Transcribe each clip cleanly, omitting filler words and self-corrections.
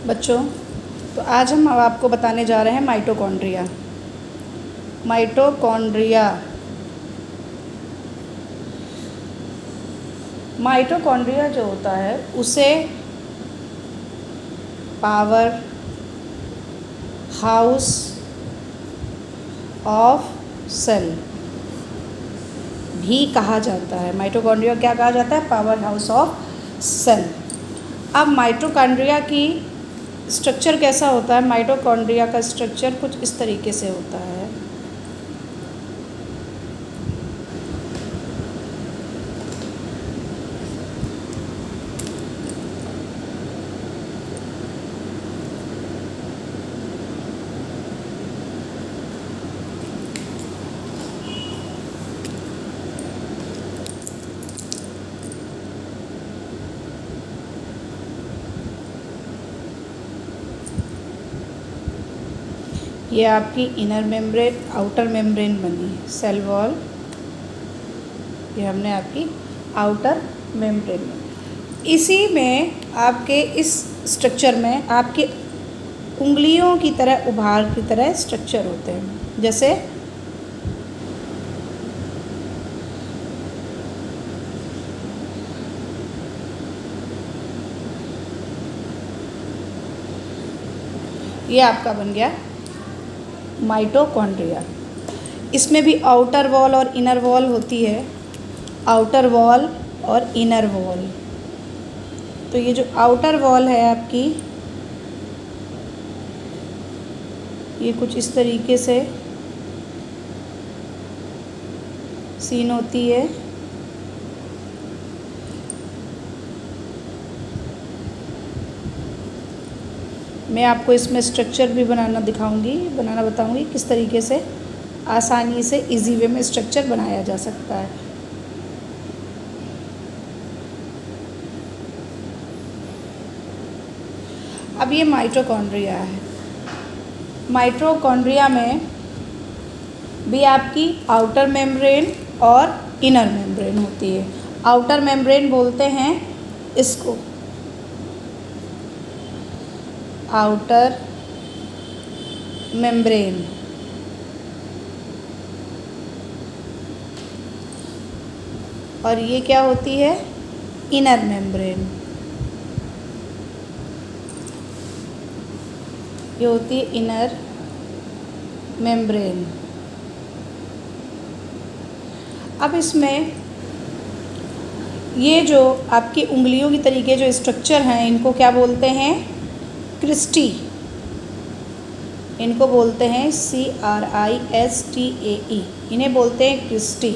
बच्चों, तो आज हम अब आपको बताने जा रहे हैं माइटोकॉन्ड्रिया। माइटोकॉन्ड्रिया जो होता है उसे पावर हाउस ऑफ सेल भी कहा जाता है। माइटोकॉन्ड्रिया क्या कहा जाता है? Power house of cell. अब माइटोकॉन्ड्रिया की स्ट्रक्चर कैसा होता है? माइटोकॉन्ड्रिया का स्ट्रक्चर कुछ इस तरीके से होता है। ये आपकी इनर मेम्ब्रेन, आउटर मेम्ब्रेन बनी, सेल वॉल। ये हमने आपकी आउटर मेम्ब्रेन बनी। इसी में आपके इस स्ट्रक्चर में आपकी उंगलियों की तरह, उभार की तरह स्ट्रक्चर होते हैं। जैसे ये आपका बन गया माइटोकॉन्ड्रिया। इसमें भी आउटर वॉल और इनर वॉल होती है, आउटर वॉल और इनर वॉल। तो ये जो आउटर वॉल है आपकी, ये कुछ इस तरीके से सीन होती है। मैं आपको इसमें स्ट्रक्चर भी बनाना बताऊंगी किस तरीके से आसानी से इजी वे में स्ट्रक्चर बनाया जा सकता है। अब ये माइटोकॉन्ड्रिया है। माइटोकॉन्ड्रिया में भी आपकी आउटर मेम्ब्रेन और इनर मेम्ब्रेन होती है। आउटर मेम्ब्रेन बोलते हैं इसको, आउटर मेम्ब्रेन। और ये क्या होती है? Inner membrane. ये होती है इनर मेम्ब्रेन। अब इसमें ये जो आपकी उंगलियों की तरीके जो स्ट्रक्चर हैं, इनको क्या बोलते हैं? क्रिस्टी। इनको बोलते हैं CRISTAE, इन्हें बोलते हैं क्रिस्टी।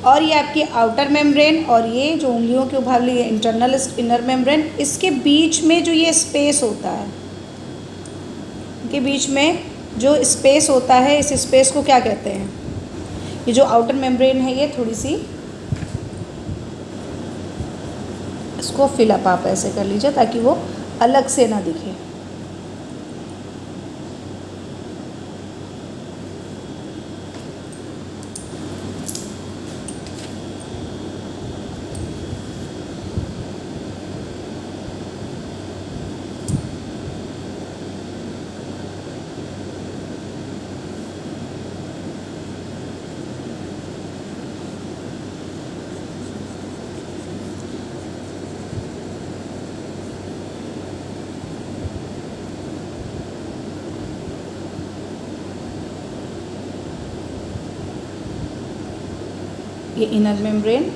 और ये आपकी आउटर मेम्ब्रेन, और ये जो उंगलियों की उभारली है इंटरनल इनर मेम्ब्रेन, इसके बीच में जो ये स्पेस होता है, इनके बीच में जो स्पेस होता है, इस स्पेस को क्या कहते हैं? ये जो आउटर मेम्ब्रेन है, ये थोड़ी सी इसको फिलअप आप ऐसे कर लीजिए ताकि वो अलग से ना दिखे। ये इनर मेम्ब्रेन,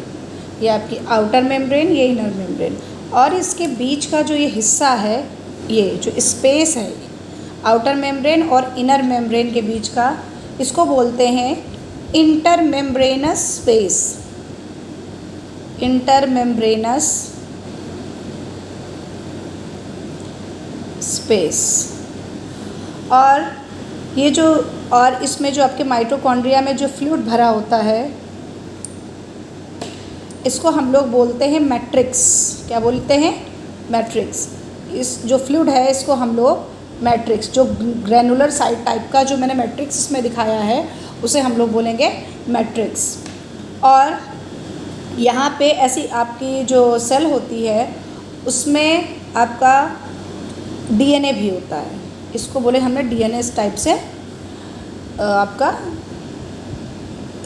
ये आपकी आउटर मेम्ब्रेन, ये इनर मेम्ब्रेन। और इसके बीच का जो ये हिस्सा है, ये जो स्पेस है आउटर मेम्ब्रेन और इनर मेम्ब्रेन के बीच का, इसको बोलते हैं इंटरमेम्ब्रेनस स्पेस। Intermembranous space. और ये जो, और इसमें जो आपके माइटोकॉन्ड्रिया में जो फ्लूइड भरा होता है, इसको हम लोग बोलते हैं मैट्रिक्स। क्या बोलते हैं? मैट्रिक्स। इस जो फ्लूइड है इसको हम लोग मैट्रिक्स, जो ग्रैनुलर साइड टाइप का जो मैंने मैट्रिक्स इसमें दिखाया है, उसे हम लोग बोलेंगे मैट्रिक्स। और यहाँ पे ऐसी आपकी जो सेल होती है उसमें आपका डीएनए भी होता है, इसको बोले हमने डीएनए इस टाइप से आपका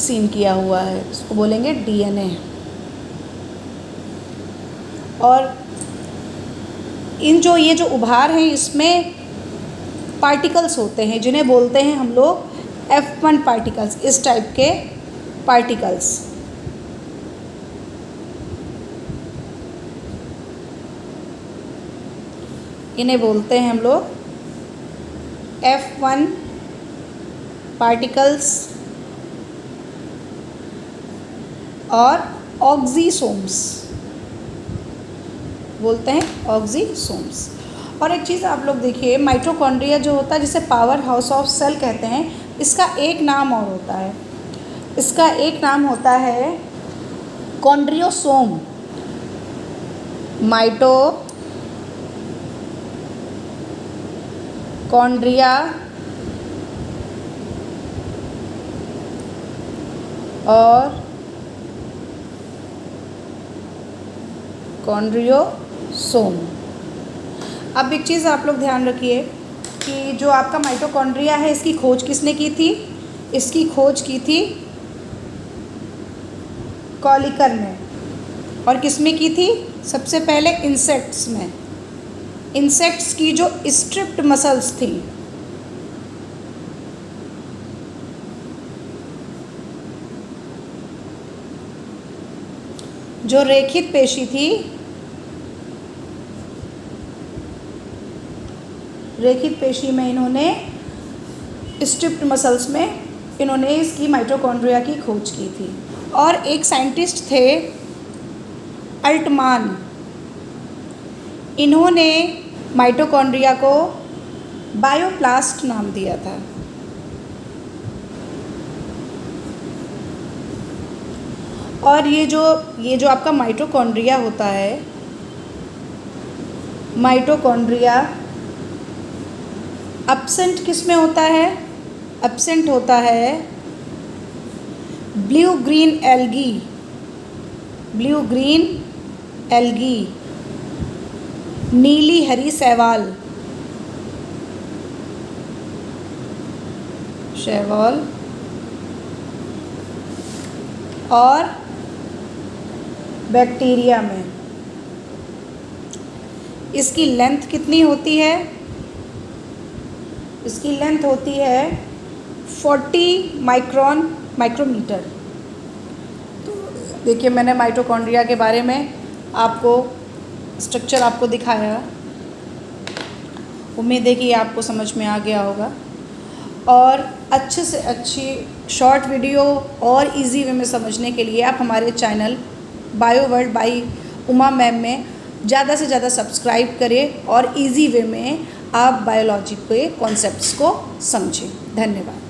सीन किया हुआ है, इसको बोलेंगे डीएनए। और ये जो उभार हैं इसमें पार्टिकल्स होते हैं जिन्हें बोलते हैं हम लोग F1 पार्टिकल्स, इस टाइप के पार्टिकल्स। इन्हें बोलते हैं हम लोग F1 पार्टिकल्स और ऑक्सीसोम्स, बोलते हैं ऑक्सीसोम्स। और एक चीज़ आप लोग देखिए, माइटोकॉन्ड्रिया जो होता है जिसे पावर हाउस ऑफ सेल कहते हैं, इसका एक नाम और होता है, इसका एक नाम होता है कॉन्ड्रियोसोम। माइटोकॉन्ड्रिया और कॉन्ड्रियोसोम। अब एक चीज़ आप लोग ध्यान रखिए कि जो आपका माइटोकॉन्ड्रिया है, इसकी खोज किसने की थी? इसकी खोज की थी कॉलिकर ने। और किस में की थी? सबसे पहले इंसेक्ट्स में। इंसेक्ट्स की जो स्ट्रिप्ड मसल्स थी, जो रेखित पेशी थी, रेखित पेशी में इन्होंने स्ट्रिप्ड मसल्स में इन्होंने इसकी माइटोकॉन्ड्रिया की खोज की थी। और एक साइंटिस्ट थे अल्टमान, इन्होंने माइटोकॉन्ड्रिया को बायोप्लास्ट नाम दिया था। और ये जो आपका माइटोकॉन्ड्रिया होता है, माइटोकॉन्ड्रिया एब्सेंट किस में होता है? एब्सेंट होता है blue green algae, blue green algae, नीली हरी शैवाल, शैवाल और बैक्टीरिया में। इसकी लेंथ कितनी होती है? इसकी लेंथ होती है 40 माइक्रोमीटर। तो देखिए, मैंने माइटोकॉन्ड्रिया के बारे में आपको स्ट्रक्चर आपको दिखाया, उम्मीद है कि आपको समझ में आ गया होगा। और अच्छे से अच्छी शॉर्ट वीडियो और इजी वे में समझने के लिए आप हमारे channel bio world by Uma ma'am में ज़्यादा से ज़्यादा सब्सक्राइब करें और इजी वे में आप बायोलॉजी के कॉन्सेप्ट्स को समझें। धन्यवाद।